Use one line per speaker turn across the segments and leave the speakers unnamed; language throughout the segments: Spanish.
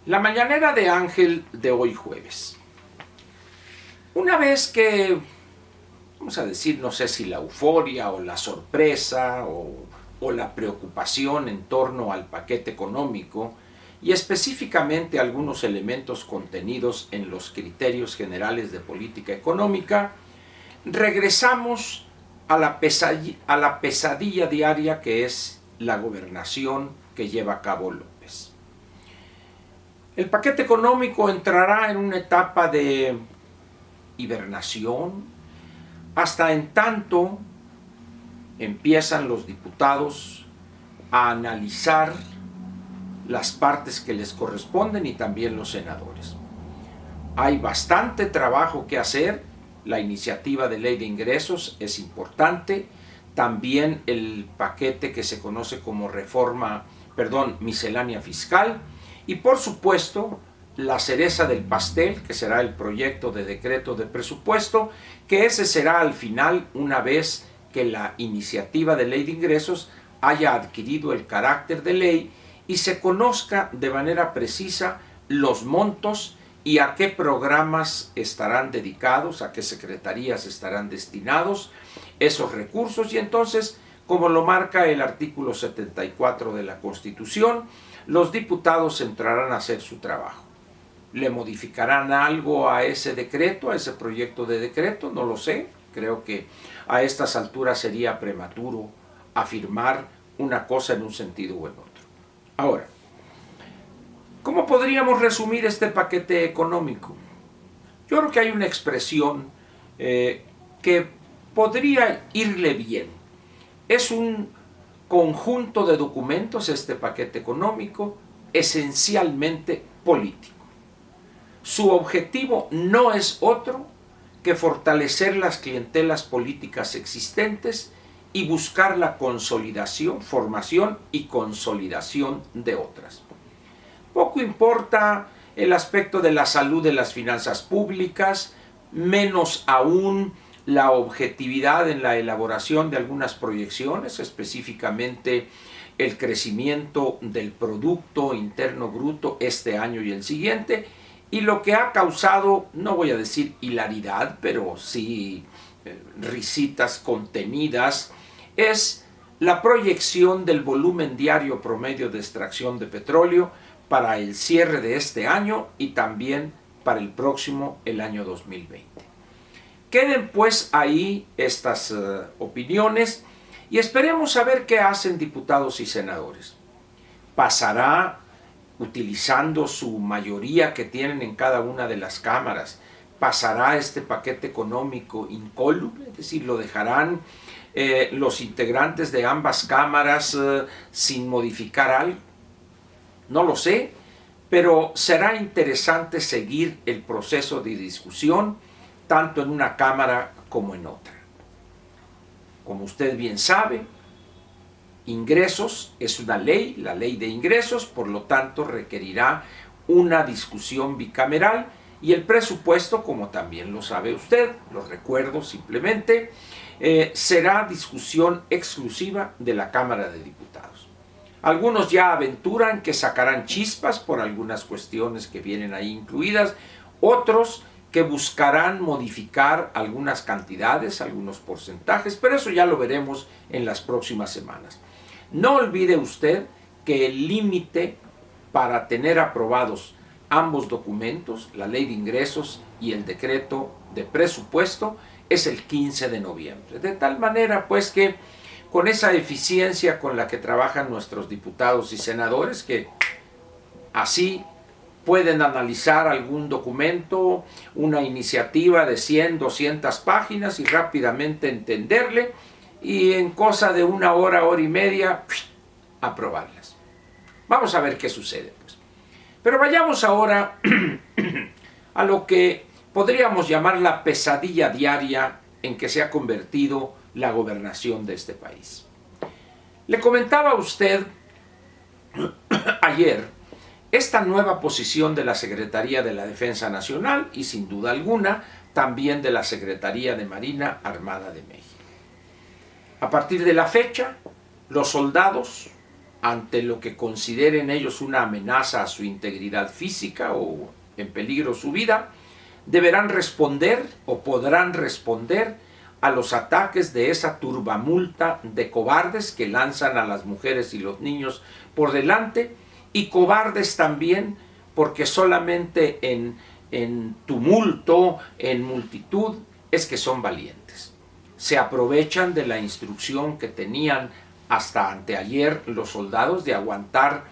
La mañanera de Ángel de hoy jueves. Una vez que, vamos a decir, no sé si la euforia o la sorpresa o la preocupación en torno al paquete económico y específicamente algunos elementos contenidos en los criterios generales de política económica, regresamos a la pesadilla diaria que es la gobernación que lleva a cabo López. El paquete económico entrará en una etapa de hibernación hasta en tanto empiezan los diputados a analizar las partes que les corresponden y también los senadores. Hay bastante trabajo que hacer, la iniciativa de ley de ingresos es importante, también el paquete que se conoce como miscelánea fiscal, y por supuesto la cereza del pastel, que será el proyecto de decreto de presupuesto, que ese será al final, una vez que la iniciativa de ley de ingresos haya adquirido el carácter de ley y se conozca de manera precisa los montos y a qué programas estarán dedicados, a qué secretarías estarán destinados esos recursos, y entonces, como lo marca el artículo 74 de la Constitución, los diputados entrarán a hacer su trabajo. ¿Le modificarán algo a ese decreto, a ese proyecto de decreto? No lo sé. Creo que a estas alturas sería prematuro afirmar una cosa en un sentido o en otro. Ahora, ¿cómo podríamos resumir este paquete económico? Yo creo que hay una expresión que podría irle bien. Es un conjunto de documentos, este paquete económico, esencialmente político. Su objetivo no es otro que fortalecer las clientelas políticas existentes y buscar la consolidación, formación y consolidación de otras. Poco importa el aspecto de la salud de las finanzas públicas, menos aún la objetividad en la elaboración de algunas proyecciones, específicamente el crecimiento del Producto Interno Bruto este año y el siguiente, y lo que ha causado, no voy a decir hilaridad, pero sí risitas contenidas, es la proyección del volumen diario promedio de extracción de petróleo para el cierre de este año y también para el próximo, el año 2020. Queden pues ahí estas opiniones y esperemos a ver qué hacen diputados y senadores. ¿Pasará utilizando su mayoría que tienen en cada una de las cámaras? ¿Pasará este paquete económico incólume? Es decir, ¿lo dejarán los integrantes de ambas cámaras sin modificar algo? No lo sé, pero será interesante seguir el proceso de discusión tanto en una cámara como en otra. Como usted bien sabe, ingresos es una ley, la ley de ingresos, por lo tanto requerirá una discusión bicameral, y el presupuesto, como también lo sabe usted, lo recuerdo simplemente, será discusión exclusiva de la Cámara de Diputados. Algunos ya aventuran que sacarán chispas por algunas cuestiones que vienen ahí incluidas, otros que buscarán modificar algunas cantidades, algunos porcentajes, pero eso ya lo veremos en las próximas semanas. No olvide usted que el límite para tener aprobados ambos documentos, la ley de ingresos y el decreto de presupuesto, es el 15 de noviembre. De tal manera, pues, que con esa eficiencia con la que trabajan nuestros diputados y senadores, que así pueden analizar algún documento, una iniciativa de 100, 200 páginas y rápidamente entenderle y en cosa de una hora, hora y media, aprobarlas. Vamos a ver qué sucede, pues. Pero vayamos ahora a lo que podríamos llamar la pesadilla diaria en que se ha convertido la gobernación de este país. Le comentaba a usted ayer esta nueva posición de la Secretaría de la Defensa Nacional y sin duda alguna también de la Secretaría de Marina Armada de México. A partir de la fecha, los soldados ante lo que consideren ellos una amenaza a su integridad física o en peligro su vida, deberán responder o podrán responder a los ataques de esa turbamulta de cobardes que lanzan a las mujeres y los niños por delante, y cobardes también porque solamente en tumulto, en multitud, es que son valientes. Se aprovechan de la instrucción que tenían hasta anteayer los soldados de aguantar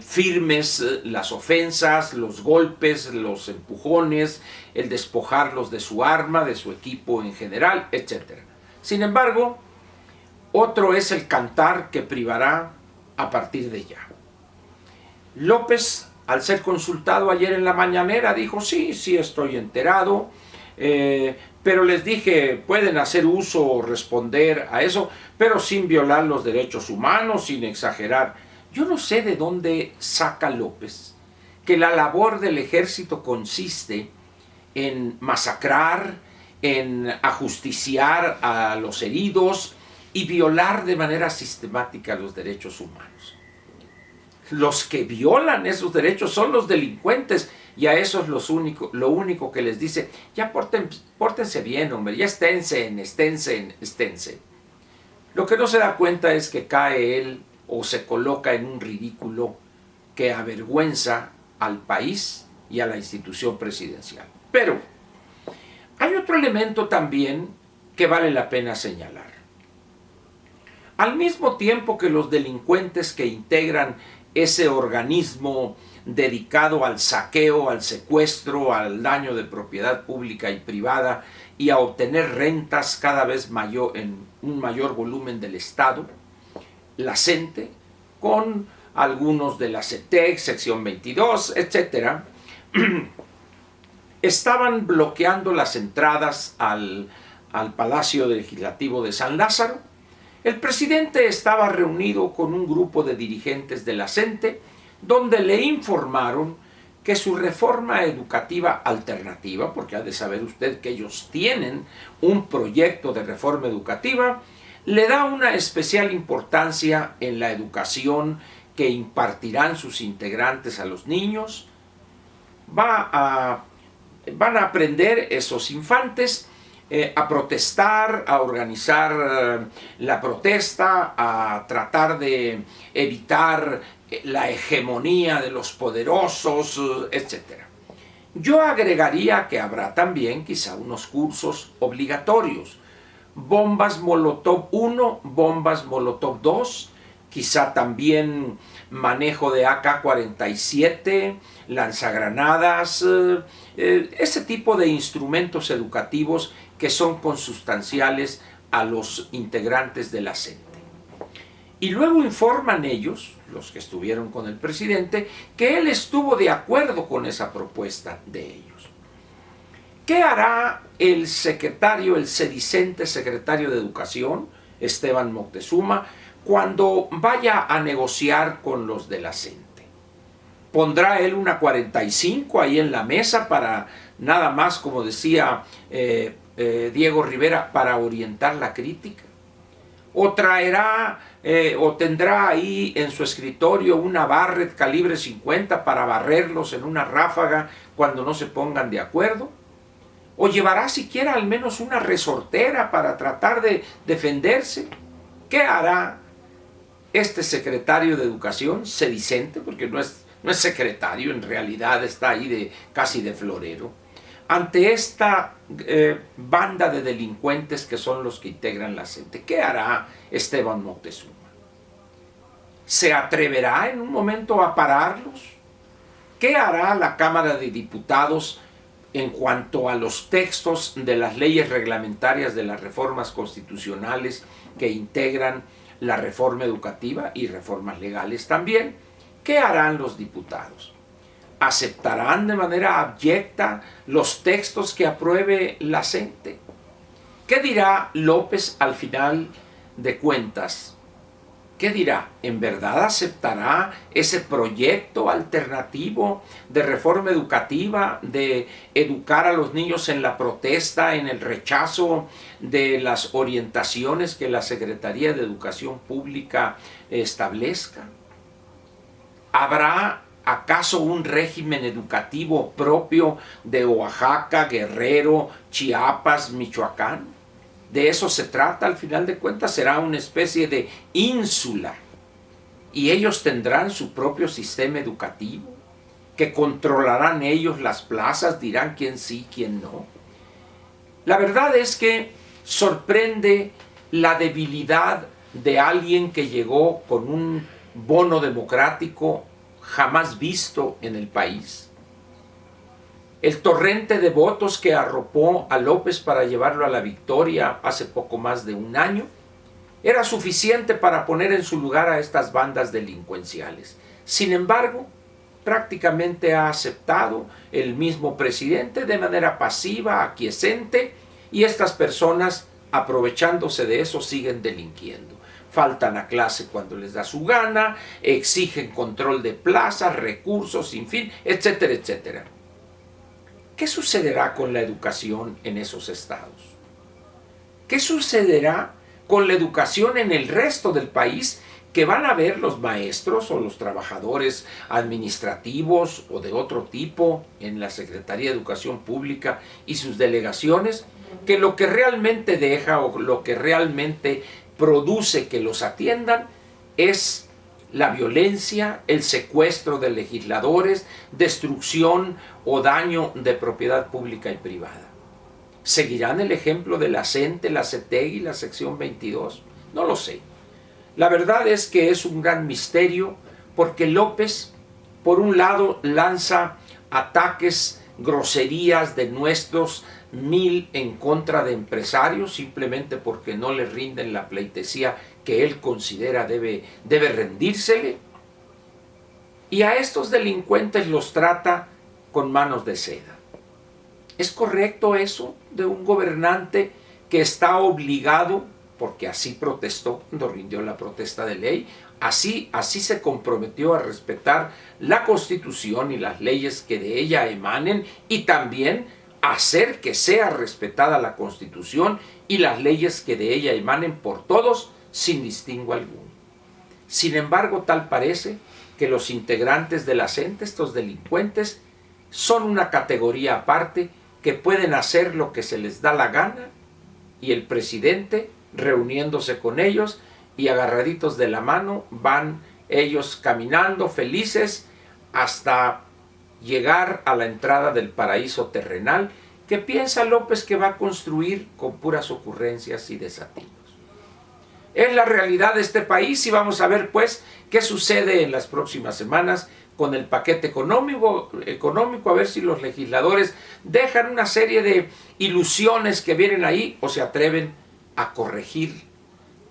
firmes las ofensas, los golpes, los empujones, el despojarlos de su arma, de su equipo en general, etc. Sin embargo, otro es el cantar que privará a partir de ya. López, al ser consultado ayer en la mañanera, dijo: sí, estoy enterado, pero les dije, pueden hacer uso o responder a eso, pero sin violar los derechos humanos, sin exagerar. Yo no sé de dónde saca López que la labor del ejército consiste en masacrar, en ajusticiar a los heridos y violar de manera sistemática los derechos humanos. Los que violan esos derechos son los delincuentes, y a esos lo único que les dice: ya pórtense bien, hombre, ya esténse. Lo que no se da cuenta es que cae él o se coloca en un ridículo que avergüenza al país y a la institución presidencial. Pero hay otro elemento también que vale la pena señalar. Al mismo tiempo que los delincuentes que integran ese organismo dedicado al saqueo, al secuestro, al daño de propiedad pública y privada y a obtener rentas cada vez mayor, en un mayor volumen del Estado, la CENTE, con algunos de la CETEC, sección 22, etc., estaban bloqueando las entradas al Palacio Legislativo de San Lázaro. El presidente estaba reunido con un grupo de dirigentes de la CENTE, donde le informaron que su reforma educativa alternativa, porque ha de saber usted que ellos tienen un proyecto de reforma educativa, le da una especial importancia en la educación que impartirán sus integrantes a los niños. Van a aprender esos infantes a protestar, a organizar la protesta, a tratar de evitar la hegemonía de los poderosos, etc. Yo agregaría que habrá también quizá unos cursos obligatorios: bombas Molotov 1, bombas Molotov 2, quizá también manejo de AK-47, lanzagranadas, ese tipo de instrumentos educativos que son consustanciales a los integrantes de la CENTE. Y luego informan ellos, los que estuvieron con el presidente, que él estuvo de acuerdo con esa propuesta de ellos. ¿Qué hará el sedicente secretario de Educación, Esteban Moctezuma, cuando vaya a negociar con los de la CENTE? ¿Pondrá él una 45 ahí en la mesa para nada más, como decía Diego Rivera, para orientar la crítica? ¿O traerá o tendrá ahí en su escritorio una Barrett calibre 50 para barrerlos en una ráfaga cuando no se pongan de acuerdo? ¿O llevará siquiera al menos una resortera para tratar de defenderse? ¿Qué hará este secretario de Educación, sedicente, porque no es secretario, en realidad está ahí casi de florero, ante esta banda de delincuentes que son los que integran la CENTE? ¿Qué hará Esteban Moctezuma? ¿Se atreverá en un momento a pararlos? ¿Qué hará la Cámara de Diputados en cuanto a los textos de las leyes reglamentarias de las reformas constitucionales que integran la reforma educativa y reformas legales también? ¿Qué harán los diputados? ¿Aceptarán de manera abyecta los textos que apruebe la CENTE? ¿Qué dirá López al final de cuentas? ¿Qué dirá? ¿En verdad aceptará ese proyecto alternativo de reforma educativa, de educar a los niños en la protesta, en el rechazo de las orientaciones que la Secretaría de Educación Pública establezca? ¿Habrá acaso un régimen educativo propio de Oaxaca, Guerrero, Chiapas, Michoacán? De eso se trata, al final de cuentas será una especie de ínsula y ellos tendrán su propio sistema educativo, que controlarán ellos las plazas, dirán quién sí, quién no. La verdad es que sorprende la debilidad de alguien que llegó con un bono democrático jamás visto en el país. El torrente de votos que arropó a López para llevarlo a la victoria hace poco más de un año era suficiente para poner en su lugar a estas bandas delincuenciales. Sin embargo, prácticamente ha aceptado el mismo presidente de manera pasiva, aquiescente, y estas personas, aprovechándose de eso, siguen delinquiendo. Faltan a clase cuando les da su gana, exigen control de plazas, recursos, sin fin, etcétera, etcétera. ¿Qué sucederá con la educación en esos estados? ¿Qué sucederá con la educación en el resto del país que van a ver los maestros o los trabajadores administrativos o de otro tipo en la Secretaría de Educación Pública y sus delegaciones, que lo que realmente deja o lo que realmente produce que los atiendan es la violencia, el secuestro de legisladores, destrucción o daño de propiedad pública y privada? ¿Seguirán el ejemplo de la CENTE, la CETEGI, la sección 22? No lo sé. La verdad es que es un gran misterio porque López, por un lado, lanza ataques, groserías de nuestros en contra de empresarios simplemente porque no le rinden la pleitesía que él considera debe rendírsele, y a estos delincuentes los trata con manos de seda. ¿Es correcto eso de un gobernante que está obligado, porque así protestó cuando rindió la protesta de ley, así se comprometió a respetar la Constitución y las leyes que de ella emanen, y también hacer que sea respetada la Constitución y las leyes que de ella emanen por todos sin distingo alguno? Sin embargo, tal parece que los integrantes de la CENTE, estos delincuentes, son una categoría aparte que pueden hacer lo que se les da la gana, y el presidente, reuniéndose con ellos y agarraditos de la mano, van ellos caminando felices hasta llegar a la entrada del paraíso terrenal que piensa López que va a construir con puras ocurrencias y desatinos. Es la realidad de este país y vamos a ver pues qué sucede en las próximas semanas con el paquete económico, a ver si los legisladores dejan una serie de ilusiones que vienen ahí o se atreven a corregir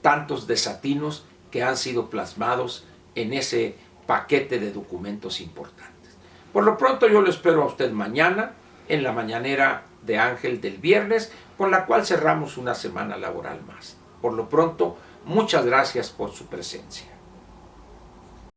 tantos desatinos que han sido plasmados en ese paquete de documentos importantes. Por lo pronto yo lo espero a usted mañana en la mañanera de Ángel del viernes, con la cual cerramos una semana laboral más. Por lo pronto, muchas gracias por su presencia.